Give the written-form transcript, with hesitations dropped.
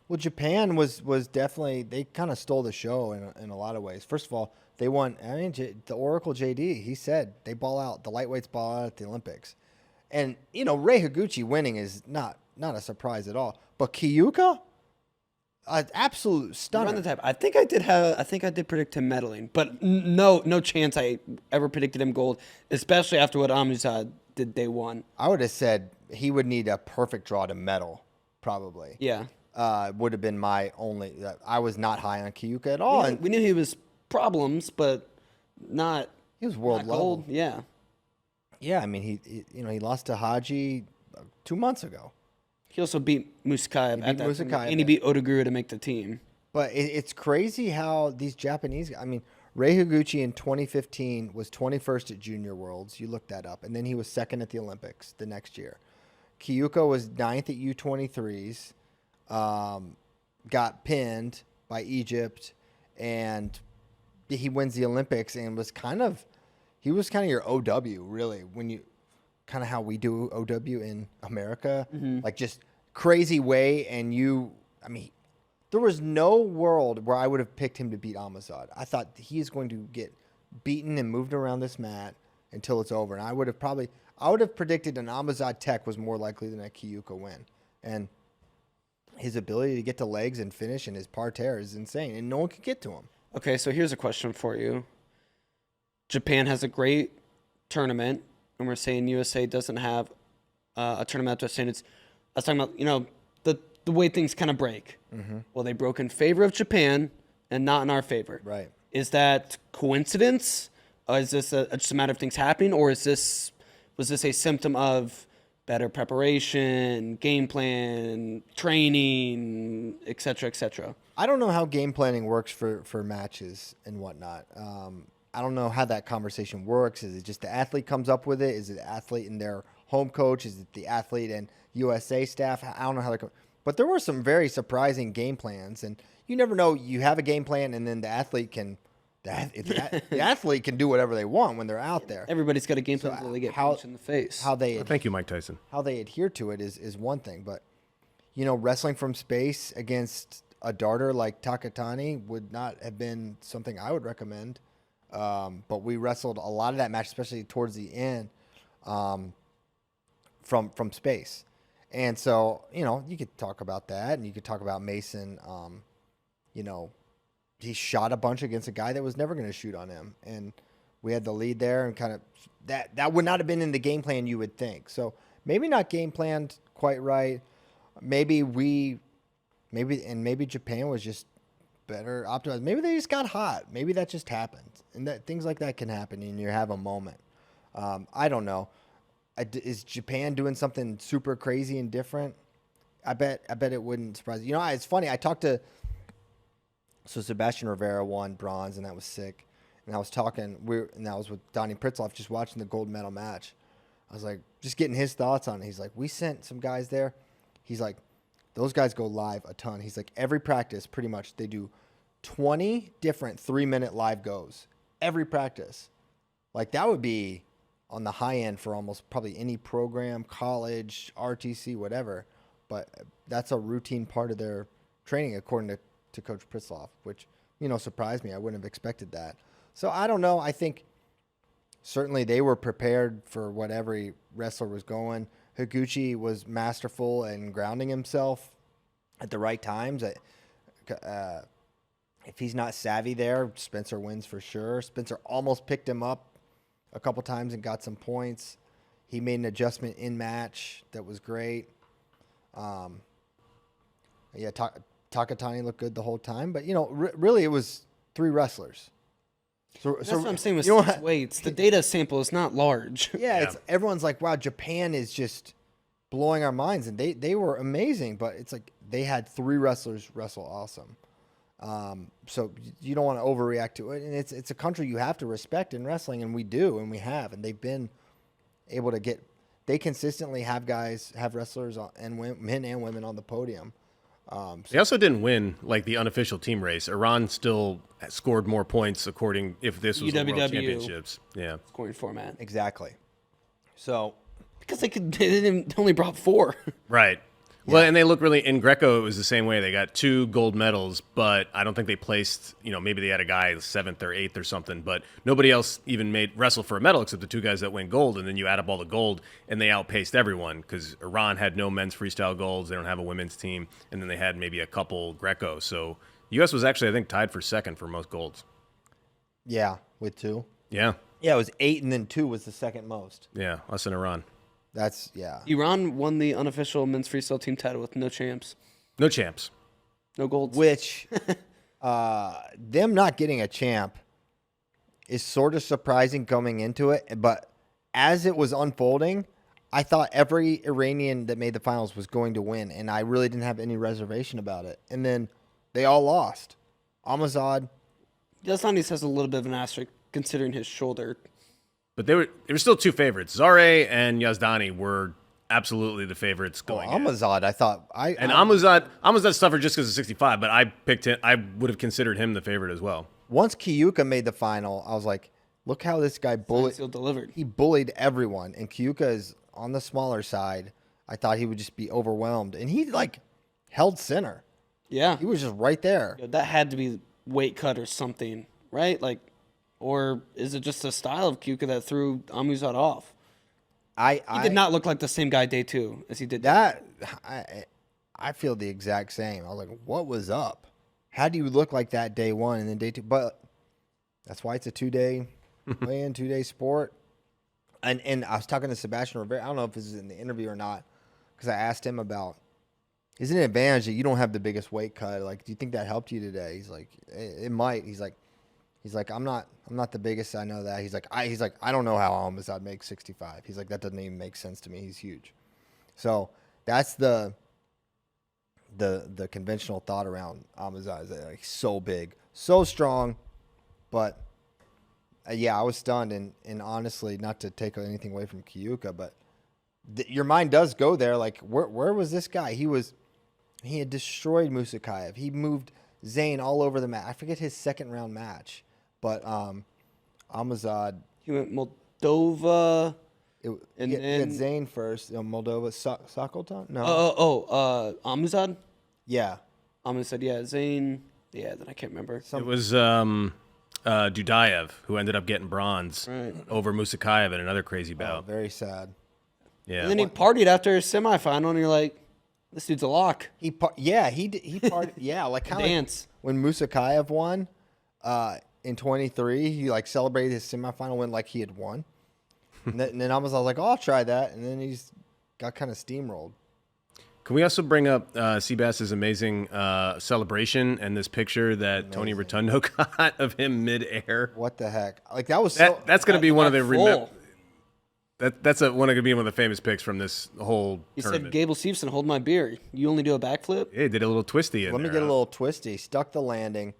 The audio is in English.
Well, Japan was definitely, they kind of stole the show in a lot of ways. First of all, they won. I mean, the Oracle JD, he said they ball out. The lightweights ball out at the Olympics, and Rei Higuchi winning is not a surprise at all. But Kyuka, an absolute stunner. Around the type. I think I did predict him medaling, but no chance I ever predicted him gold, especially after what Amuzad did day one. I would have said he would need a perfect draw to medal, probably. Yeah. Would have been my only. I was not high on Kyuka at all, and We knew he was problems, but not. he was world not level. gold. Yeah. Yeah, I mean he lost to Haji 2 months ago. He also beat Musakaev at that time, Musakaev, and he beat Odaguru to make the team. But it's crazy how these Japanese. I mean, Rei Higuchi in 2015 was 21st at Junior Worlds. You look that up, and then he was second at the Olympics the next year. Kyuka was 9th at U23s. Got pinned by Egypt, and he wins the Olympics and was kind of your OW, really, when you kind of how we do OW in America, like just crazy way. And there was no world where I would have picked him to beat Amazad. I thought he is going to get beaten and moved around this mat until it's over. And I would have predicted an Amazad Tech was more likely than a Kyuka win. And his ability to get to legs and finish and his parterre is insane, and no one could get to him. Okay, so here's a question for you. Japan has a great tournament, and we're saying USA doesn't have a tournament. I was talking about, the way things kind of break. Mm-hmm. Well, they broke in favor of Japan and not in our favor. Right. Is that coincidence? Is this just a matter of things happening, or was this a symptom of better preparation, game plan, training, et cetera, et cetera? I don't know how game planning works for matches and whatnot. I don't know how that conversation works. Is it just the athlete comes up with it? Is it the athlete and their home coach? Is it the athlete and USA staff? I don't know how that. But there were some very surprising game plans, and you never know. You have a game plan, and then the athlete can. The athlete can do whatever they want when they're out there. Everybody's got a game plan until they get punched in the face. Thank you, Mike Tyson. How they adhere to it is one thing, but wrestling from space against a darter like Takatani would not have been something I would recommend. But we wrestled a lot of that match, especially towards the end, from space, and so you could talk about that, and you could talk about Mason. He shot a bunch against a guy that was never going to shoot on him. And we had the lead there, and kind of that would not have been in the game plan, you would think. So maybe not game planned quite right. Maybe Japan was just better optimized. Maybe they just got hot. Maybe that just happened. And that things like that can happen, and you have a moment. I don't know. Is Japan doing something super crazy and different? I bet it wouldn't surprise you. It's funny. I talked to. So Sebastian Rivera won bronze, and that was sick. And I was talking, and that was with Donnie Pritzloff, just watching the gold medal match. I was like, just getting his thoughts on it. He's like, we sent some guys there. He's like, those guys go live a ton. He's like, every practice, pretty much, they do 20 different 3-minute live goes. Every practice. Like, that would be on the high end for almost probably any program, college, RTC, whatever. But that's a routine part of their training, according to Coach Pritzloff, which, surprised me. I wouldn't have expected that. So I don't know. I think certainly they were prepared for what every wrestler was going. Higuchi was masterful in grounding himself at the right times. If he's not savvy there, Spencer wins for sure. Spencer almost picked him up a couple times and got some points. He made an adjustment in match that was great. Takatani looked good the whole time, but really it was 3 wrestlers. So that's what I'm saying with 6 weights. The data sample is not large. Yeah. Everyone's like, wow, Japan is just blowing our minds, and they were amazing, but it's like they had 3 wrestlers wrestle awesome. So you don't want to overreact to it, and it's a country you have to respect in wrestling, and we do, and we have, and they've been able to get. They consistently have wrestlers and men and women on the podium. They also didn't win like the unofficial team race. Iran still scored more points if this was the World Championships. Yeah, scoring format. Exactly. So because they only brought 4. Right. Well, and they look really, in Greco, it was the same way. They got 2 gold medals, but I don't think they placed, maybe they had a guy 7th or 8th or something, but nobody else even made wrestle for a medal except the 2 guys that win gold. And then you add up all the gold, and they outpaced everyone because Iran had no men's freestyle golds. They don't have a women's team. And then they had maybe a couple Greco. So U.S. was actually, I think, tied for 2nd for most golds. Yeah, with 2. Yeah. Yeah, it was 8, and then 2 was the second most. Yeah, us and Iran. That's, yeah. Iran won the unofficial men's freestyle team title with no champs. No champs. No golds. Which, them not getting a champ is sort of surprising coming into it. But as it was unfolding, I thought every Iranian that made the finals was going to win, and I really didn't have any reservation about it. And then they all lost. Almazad. Yazdani has a little bit of an asterisk considering his shoulder. But they were still 2 favorites. Zare and Yazdani were absolutely the favorites going in. Almazad, I thought. Almazad suffered just because of 65, but I picked him. I would have considered him the favorite as well. Once Kyuka made the final, I was like, look how this guy Delivered. He bullied everyone, and Kyuka is on the smaller side. I thought he would just be overwhelmed, and he held center. Yeah. He was just right there. That had to be weight cut or something, right? Or is it just a style of Kyuka that threw Amuzad off? He did not look like the same guy day 2 as he did that. I feel the exact same. I was like, what was up? How do you look like that day 1 and then day 2? But that's why it's a 2-day weigh-in, 2-day sport. And I was talking to Sebastian Rivera. I don't know if this is in the interview or not, because I asked him about, is it an advantage that you don't have the biggest weight cut? Do you think that helped you today? He's like, it might. He's like, I'm not the biggest. I know that. He's like, I don't know how Almazad makes 65. He's like, that doesn't even make sense to me. He's huge. So that's the conventional thought around Almazad is that he's so big, so strong. But yeah, I was stunned, and honestly, not to take anything away from Kyuka, but your mind does go there. Where was this guy? He had destroyed Musakayev. He moved Zayn all over the mat. I forget his 2nd round match. But Almazad. He went Moldova. He had Zayn first. Moldova. Sokolton? No. Amuzad? Yeah. Amuzad, yeah. Zayn. Yeah, then I can't remember. It was Dudayev who ended up getting bronze over Musakayev in another crazy bout. Very sad. Yeah. And then he partied after his semifinal, and you're like, this dude's a lock. He partied. Yeah, kind of dance. When Musakayev won in 23, he celebrated his semifinal win like he had won. And then I was like, oh, I'll try that. And then he's got kind of steamrolled. Can we also bring up Seabass's amazing celebration and this picture that Tony Rotundo got of him midair? What the heck? That was that's going to be one of the That's one of the famous pics from this whole tournament. Said, Gable Steveson, hold my beer. You only do a backflip? Yeah, he did a little twisty in Let me get a little twisty. Stuck the landing.